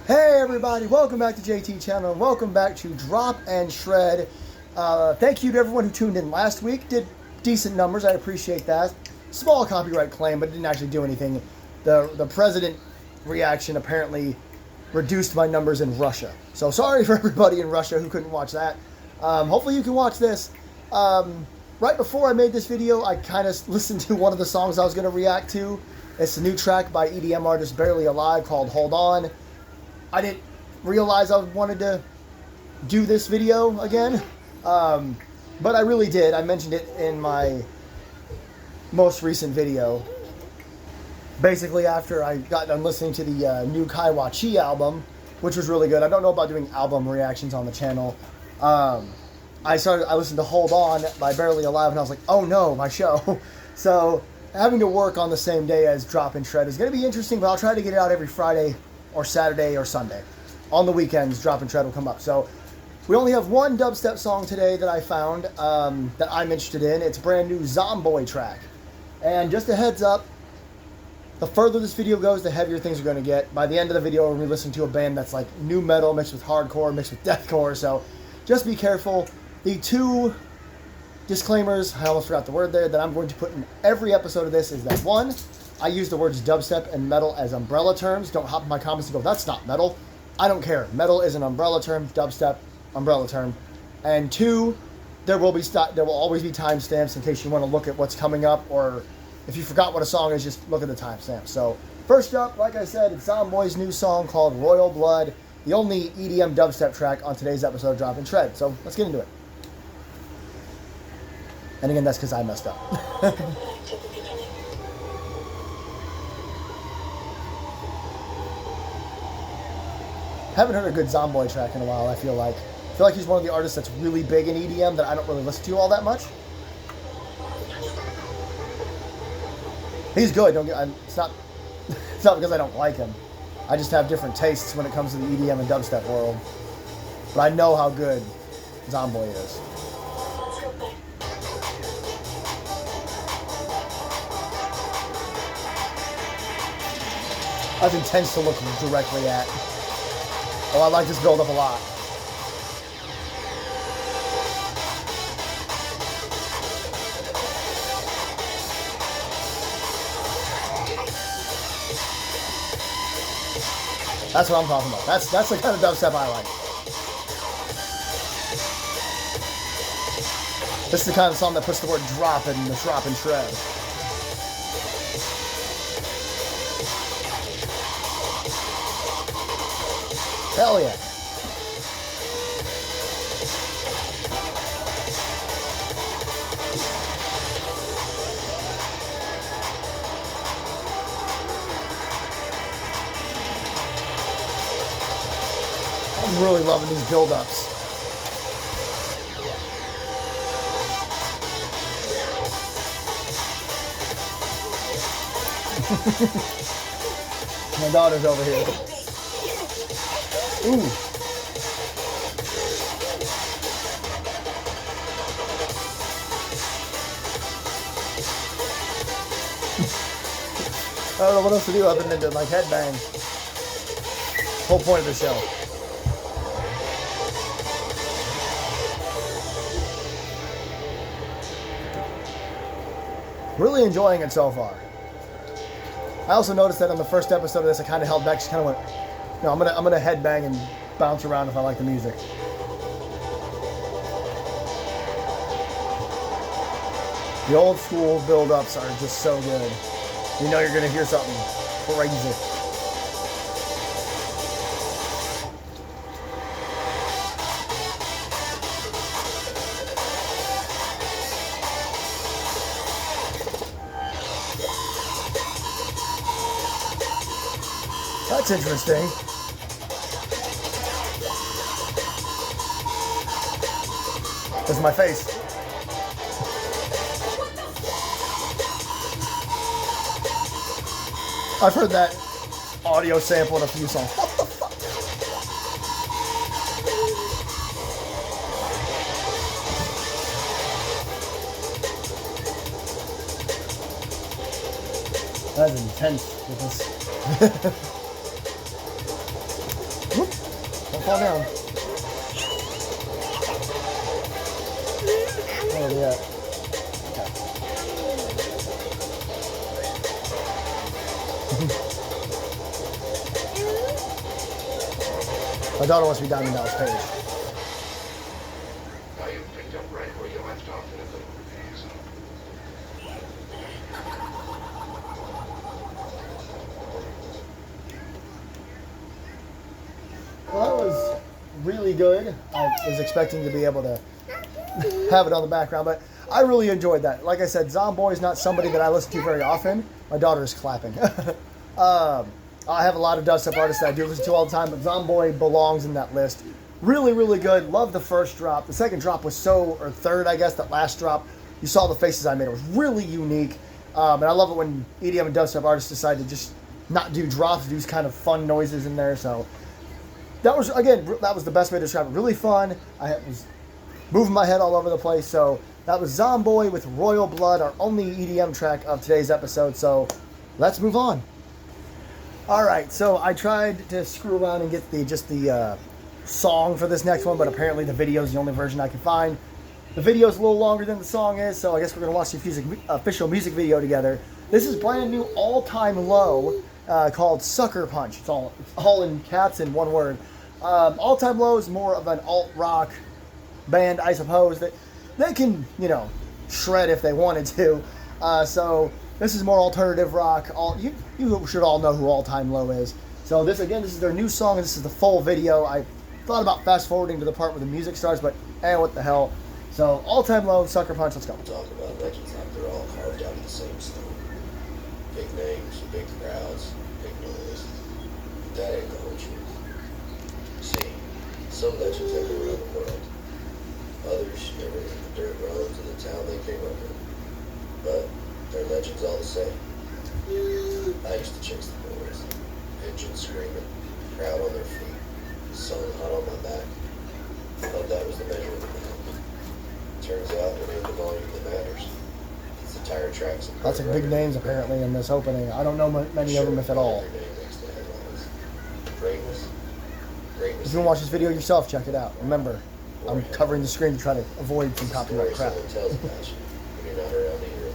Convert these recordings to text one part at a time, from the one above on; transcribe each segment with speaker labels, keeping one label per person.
Speaker 1: Hey everybody, welcome back to JT Channel, and welcome back to Drop and Shred. Thank you to everyone who tuned in last week. Did decent numbers, I appreciate that. Small copyright claim, but it didn't actually do anything. The president reaction apparently reduced my numbers in Russia. So sorry for everybody in Russia who couldn't watch that. Hopefully you can watch this. Right before I made this video, I kind of listened to one of the songs I was going to react to. It's a new track by EDM artist Barely Alive called Hold On. I didn't realize I wanted to do this video again, but I really did. I mentioned it in my most recent video. Basically, after I got done listening to the new Kaiwa Chi album, which was really good. I don't know about doing album reactions on the channel. I listened to Hold On by Barely Alive, and I was like, oh no, my show. So having to work on the same day as Drop and Shred is going to be interesting, but I'll try to get it out every Friday or Saturday or Sunday. On the weekends, Drop and Shred will come up. So we only have one dubstep song today that I found that I'm interested in. It's a brand new Zomboy track. And just a heads up, the further this video goes, the heavier things are going to get. By the end of the video, we're going to listen to a band that's like new metal mixed with hardcore, mixed with deathcore. So just be careful. The two disclaimers, I almost forgot the word there, that I'm going to put in every episode of this is that one, I use the words dubstep and metal as umbrella terms. Don't hop in my comments and go, that's not metal. I don't care. Metal is an umbrella term. Dubstep, umbrella term. And two, there will always be timestamps in case you want to look at what's coming up, or if you forgot what a song is, just look at the timestamp. So first up, like I said, it's Zomboy's new song called Royal Blood, the only EDM dubstep track on today's episode of Drop and Shred. So let's get into it. And again, that's because I messed up. Haven't heard a good Zomboy track in a while, I feel like. I feel like he's one of the artists that's really big in EDM that I don't really listen to all that much. He's good, it's not because I don't like him. I just have different tastes when it comes to the EDM and dubstep world. But I know how good Zomboy is. That's intense to look directly at. Oh, I like this build up a lot. That's what I'm talking about. That's the kind of dubstep I like. This is the kind of song that puts the word drop in the Drop and Shred. Hell yeah. I'm really loving these build-ups. My daughter's over here. Ooh. I don't know what else to do other than to like headbang. Whole point of the show. Really enjoying it so far. I also noticed that on the first episode of this, I kind of held back. Just kind of went, no, I'm gonna headbang and bounce around if I like the music. The old school build-ups are just so good. You know you're gonna hear something crazy. That's interesting. That's my face. I've heard that audio sample in a few songs. What the fuck? That's intense with this. fall down. Oh, yeah. My daughter wants to be Diamond Dallas Page.
Speaker 2: You picked up right where you left off in a little
Speaker 1: Well, that was really good. I was expecting to be able to have it on the background, but I really enjoyed that. Like I said, Zomboy is not somebody that I listen to very often. My daughter is clapping. I have a lot of dubstep artists that I do listen to all the time, but Zomboy belongs in that list. Really, really good. Love the first drop. The second drop was or third, I guess, that last drop. You saw the faces I made. It was really unique. And I love it when EDM and dubstep artists decide to just not do drops, do kind of fun noises in there. So that was, again, that was the best way to describe it. Really fun. I was moving my head all over the place. So that was Zomboy with Royal Blood, our only EDM track of today's episode. So let's move on. All right, so I tried to screw around and get the song for this next one, but apparently the video is the only version I can find. The video is a little longer than the song is, so I guess we're going to watch the official music video together. This is brand new All Time Low called Sucker Punch. It's all in caps in one word. All Time Low is more of an alt-rock band, I suppose, that they can, shred if they wanted to. So this is more alternative rock. You should all know who All Time Low is. So this is their new song, and this is the full video. I thought about fast forwarding to the part where the music starts, but what the hell. So All Time Low, Sucker Punch, let's go.
Speaker 2: Talk about legends like they're all carved out of the same stone. Big names, big crowds, big noise. That ain't the whole truth. See, some legends echo around the world. Others never leave the dirt roads in the town they came up in. But they're legends all the same. I used to chase the boys. Engines screaming, crowd on their feet, sun hot on my back. Thought that was the measure of the man. Turns out it ain't the volume that matters. It's the tire tracks.
Speaker 1: Lots of big names apparently in this opening. I don't know many of them, if at all.
Speaker 2: Greatness.
Speaker 1: If you want to watch this video yourself, check it out. Remember, I'm covering the screen to try to avoid some copyright crap.
Speaker 2: Someone tells about you when you're not around to hear it.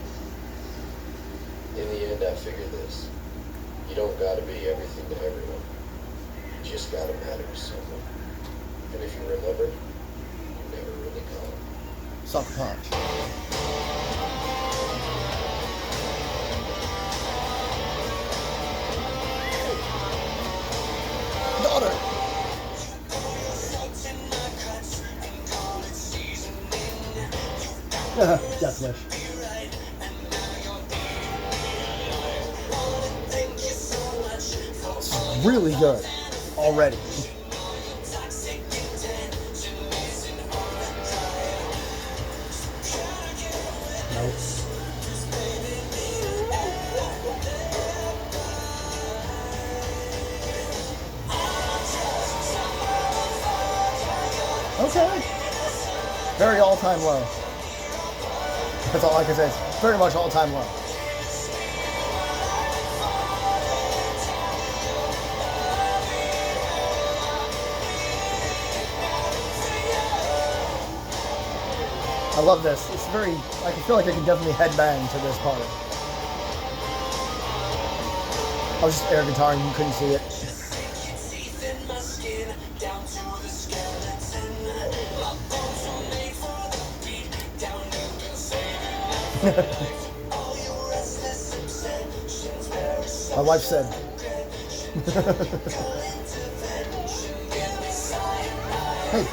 Speaker 2: In the end, I figured this. You don't gotta be everything to everyone. You just gotta matter to someone. And if you remember, you never really call.
Speaker 1: Sucker Punch. Daughter. Death Wish. It's really good already. Nope. Okay. Very all-time low. That's all I can say. It's very much all-time low. I love this. It's very, I feel like I can definitely headbang to this part. I was just air guitaring, you couldn't see it. My wife said. Hey.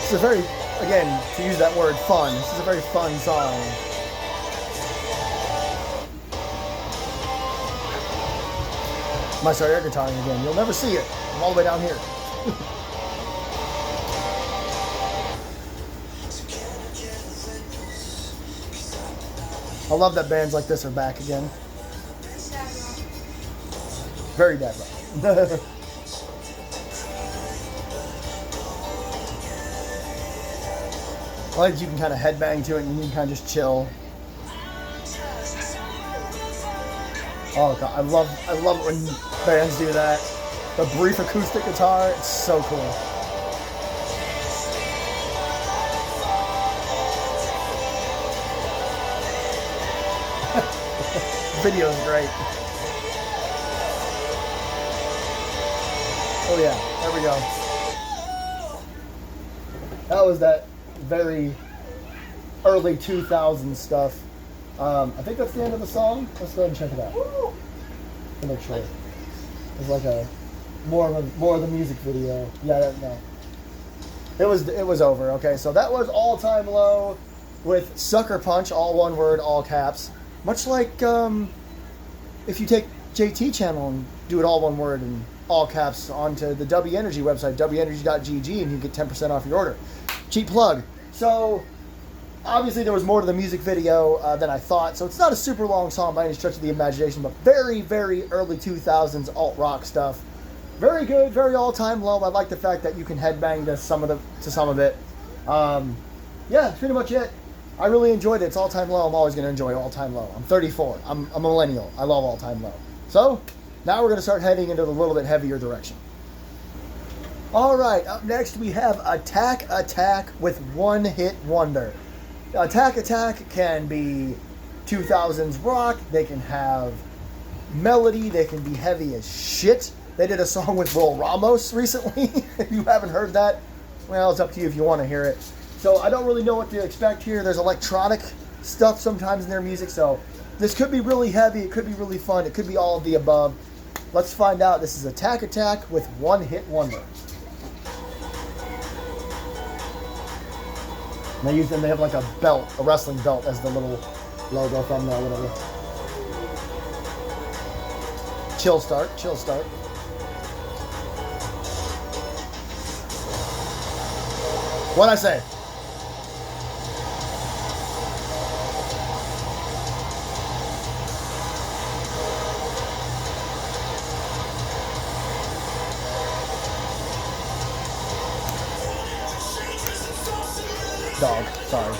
Speaker 1: This is a very, again, to use that word, fun. This is a very fun song. Might start air guitaring again. You'll never see it. I'm all the way down here. I love that bands like this are back again. Very dad rock. I like that you can kind of headbang to it and you can kind of just chill. Oh god, I love it when bands do that. The brief acoustic guitar, it's so cool. Video's great. Oh yeah, there we go. That was that very early 2000s stuff. I think that's the end of the song. Let's go ahead and check it out. To make sure. It's like a more of the music video. Yeah, no. It was over. Okay, so that was All Time Low with Sucker Punch, all one word, all caps. Much like if you take JT channel and do it all one word and all caps onto the W Energy website, wenergy.gg, and you get 10% off your order. Cheap plug. So obviously there was more to the music video than I thought, so it's not a super long song by any stretch of the imagination, but very, very early 2000s alt-rock stuff. Very good, very all-time low. I like the fact that you can headbang to some of it. Yeah, that's pretty much it. I really enjoyed it. It's all-time low. I'm always going to enjoy all-time low. I'm 34. I'm a millennial. I love all-time low. So now we're going to start heading into the little bit heavier direction. All right, up next we have Attack Attack with One Hit Wonder. Attack Attack can be 2000s rock. They can have melody. They can be heavy as shit. They did a song with Will Ramos recently. If you haven't heard that, well, it's up to you if you want to hear it. So I don't really know what to expect here. There's electronic stuff sometimes in their music, so this could be really heavy. It could be really fun. It could be all of the above. Let's find out. This is Attack Attack with One Hit Wonder. And they have like a belt, a wrestling belt, as the little logo thumbnail, whatever. Chill start, chill start. What'd I say? Dog, sorry.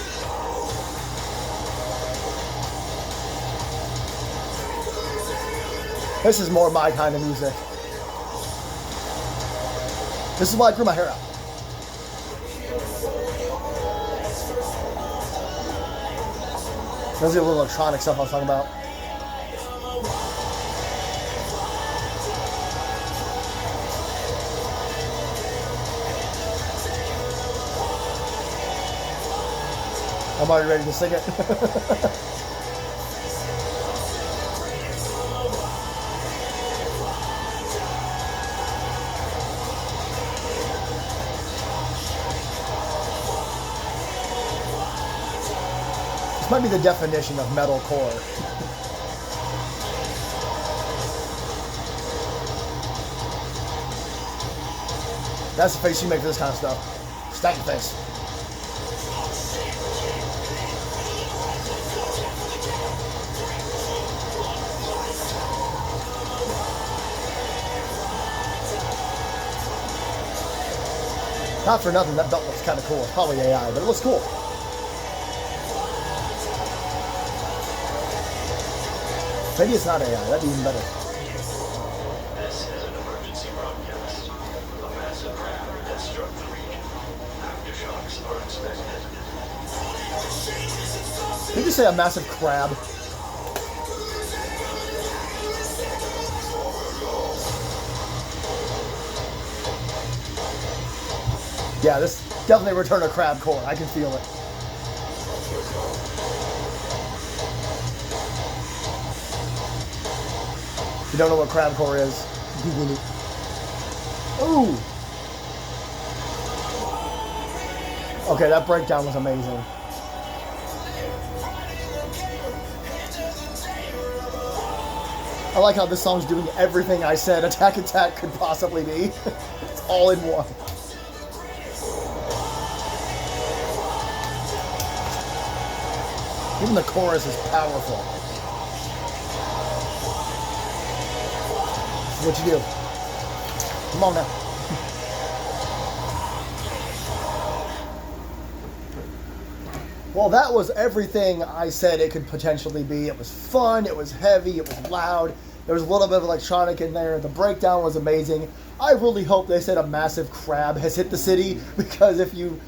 Speaker 1: This is more my kind of music. This is why I grew my hair out. Those are the little electronic stuff I was talking about. I'm already ready to sing it. This might be the definition of metalcore. That's the face you make for this kind of stuff. Stank face. Not for nothing, that belt looks kind of cool. It's probably AI, but it looks cool. Maybe it's not AI. That'd be even better.
Speaker 3: This is an emergency broadcast. A massive crab has struck the region. Aftershocks are expected.
Speaker 1: Did you say a massive crab? Yeah, this definitely Return of Crab core. I can feel it. If you don't know what crab core is, Google it. Ooh! Okay, that breakdown was amazing. I like how this song's doing everything I said Attack Attack could possibly be. It's all in one. Even the chorus is powerful. What you do? Come on now. Well, that was everything I said it could potentially be. It was fun, it was heavy, it was loud. There was a little bit of electronic in there. The breakdown was amazing. I really hope they said a massive crab has hit the city, because if you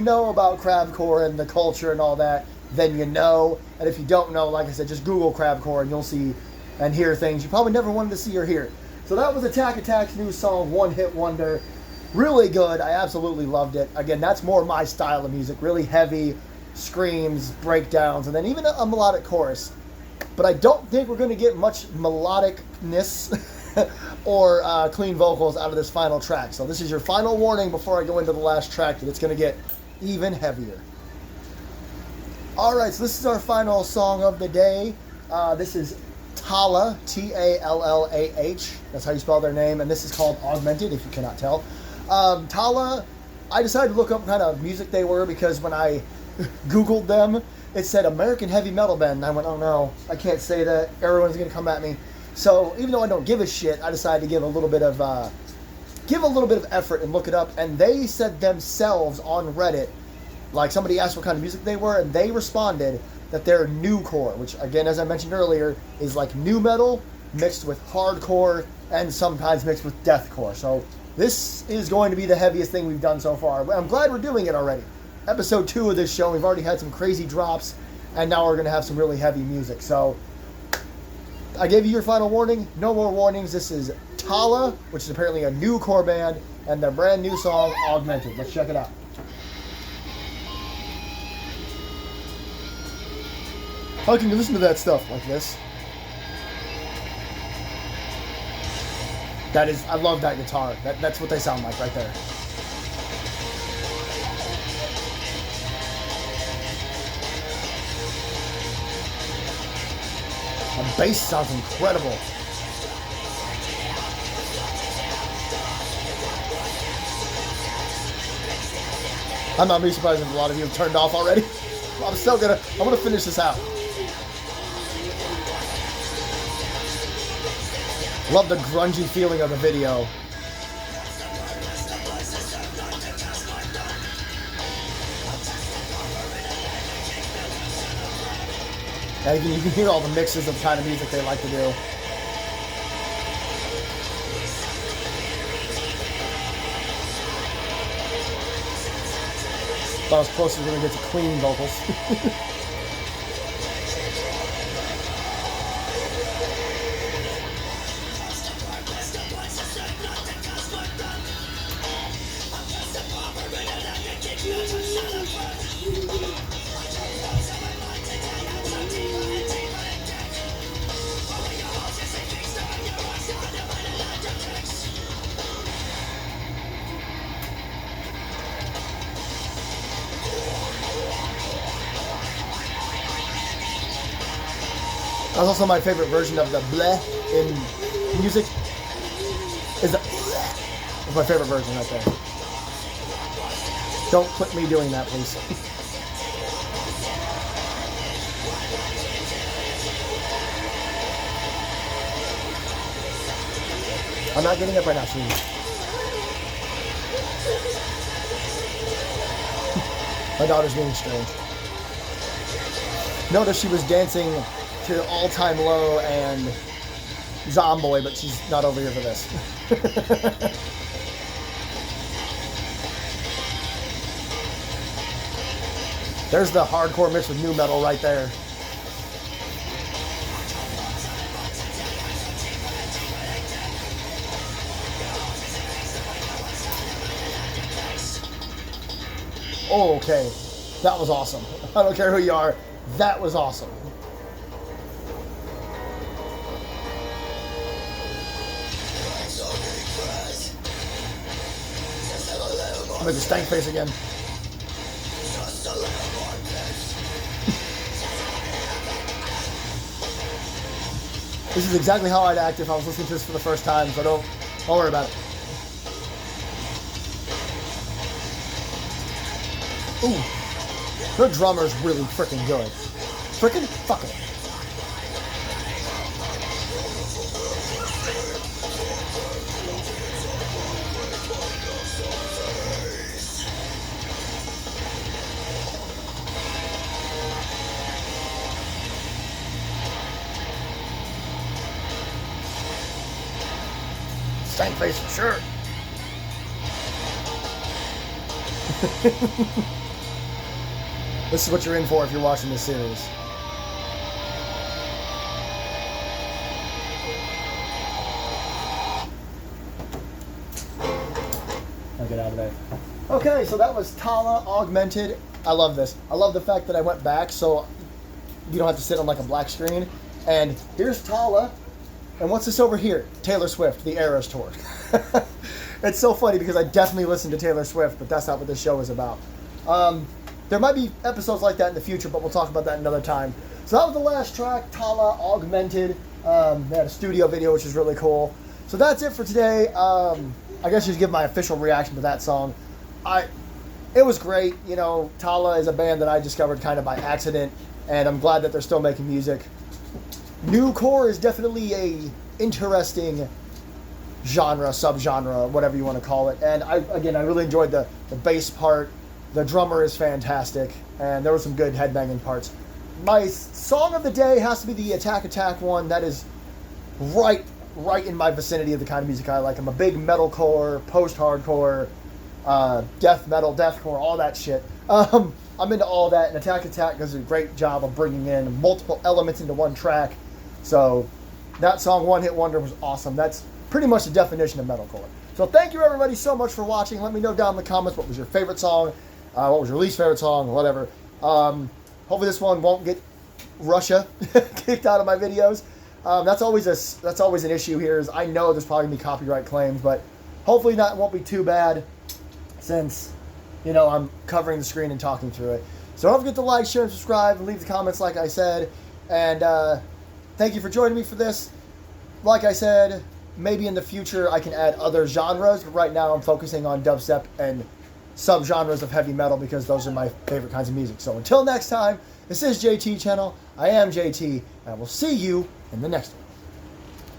Speaker 1: know about crabcore and the culture and all that, then you know. And if you don't know, like I said, just Google crabcore and you'll see and hear things you probably never wanted to see or hear. So that was Attack Attack's new song, One Hit Wonder. Really good. I absolutely loved it. Again, that's more my style of music. Really heavy screams, breakdowns, and then even a melodic chorus. But I don't think we're going to get much melodicness or clean vocals out of this final track. So this is your final warning before I go into the last track that it's going to get even heavier. Alright, so this is our final song of the day. This is Tallah, Tallah. That's how you spell their name. And this is called Augmented, if you cannot tell. Tallah, I decided to look up what kind of music they were, because when I Googled them, it said American heavy metal band. And I went, oh no, I can't say that. Everyone's going to come at me. So even though I don't give a shit, I decided to give a little bit of effort and look it up. And they said themselves on Reddit, like somebody asked what kind of music they were, and they responded that they're newcore, which again, as I mentioned earlier, is like new metal mixed with hardcore and sometimes mixed with deathcore. So this is going to be the heaviest thing we've done so far. I'm glad we're doing it already. Episode 2 of this show, we've already had some crazy drops, and now we're going to have some really heavy music. So I gave you your final warning. No more warnings. This is Tallah, which is apparently a new core band, and their brand new song, Augmented. Let's check it out. How can you listen to that stuff like this? That is, I love that guitar. That's what they sound like right there. The bass sounds incredible. I'm not really surprised if a lot of you have turned off already. I'm gonna finish this out. Love the grungy feeling of the video. And you can hear all the mixes of the kind of music they like to do. Thought I was closer to get to clean vocals. That's also my favorite version of the bleh in music. Is the bleh. That's my favorite version right there. Don't clip me doing that, please. I'm not getting up right now, Sweetie. My daughter's being strange. Notice she was dancing to All Time Low and Zomboy, but she's not over here for this. There's the hardcore mix with new metal right there. Oh, okay. That was awesome. I don't care who you are. That was awesome. Make a stank face again. This is exactly how I'd act if I was listening to this for the first time, so don't worry about it. Ooh, her drummer's really freaking good. Frickin' fuck it. Stank face for sure. This is what you're in for if you're watching this series. I'll get out of there. Okay, so that was Tallah Augmented. I love this. I love the fact that I went back so you don't have to sit on like a black screen. And here's Tallah. And what's this over here? Taylor Swift, the Eras Tour. It's so funny because I definitely listen to Taylor Swift, but that's not what this show is about. There might be episodes like that in the future, but we'll talk about that another time. So that was the last track, Tallah Augmented. They had a studio video, which is really cool. So that's it for today. I guess just give my official reaction to that song. It was great. You know, Tallah is a band that I discovered kind of by accident, and I'm glad that they're still making music. New core is definitely a interesting genre, subgenre, whatever you want to call it. And I really enjoyed the bass part. The drummer is fantastic, and there were some good headbanging parts. My song of the day has to be the Attack Attack one. That is right in my vicinity of the kind of music I like. I'm a big metalcore, post-hardcore, death metal, deathcore, all that shit. I'm into all that, and Attack Attack does a great job of bringing in multiple elements into one track. So that song, One Hit Wonder, was awesome. That's pretty much the definition of metalcore. So thank you everybody so much for watching. Let me know down in the comments what was your favorite song, what was your least favorite song, whatever. Hopefully this one won't get Russia kicked out of my videos. That's always an issue here. Is I know there's probably gonna be copyright claims, but hopefully it won't be too bad, since you know I'm covering the screen and talking through it. So don't forget to like, share, and subscribe, and leave the comments like I said. And thank you for joining me for this. Like I said, maybe in the future I can add other genres, but right now I'm focusing on dubstep and subgenres of heavy metal because those are my favorite kinds of music. So until next time, this is JT Channel. I am JT, and I will see you in the next one.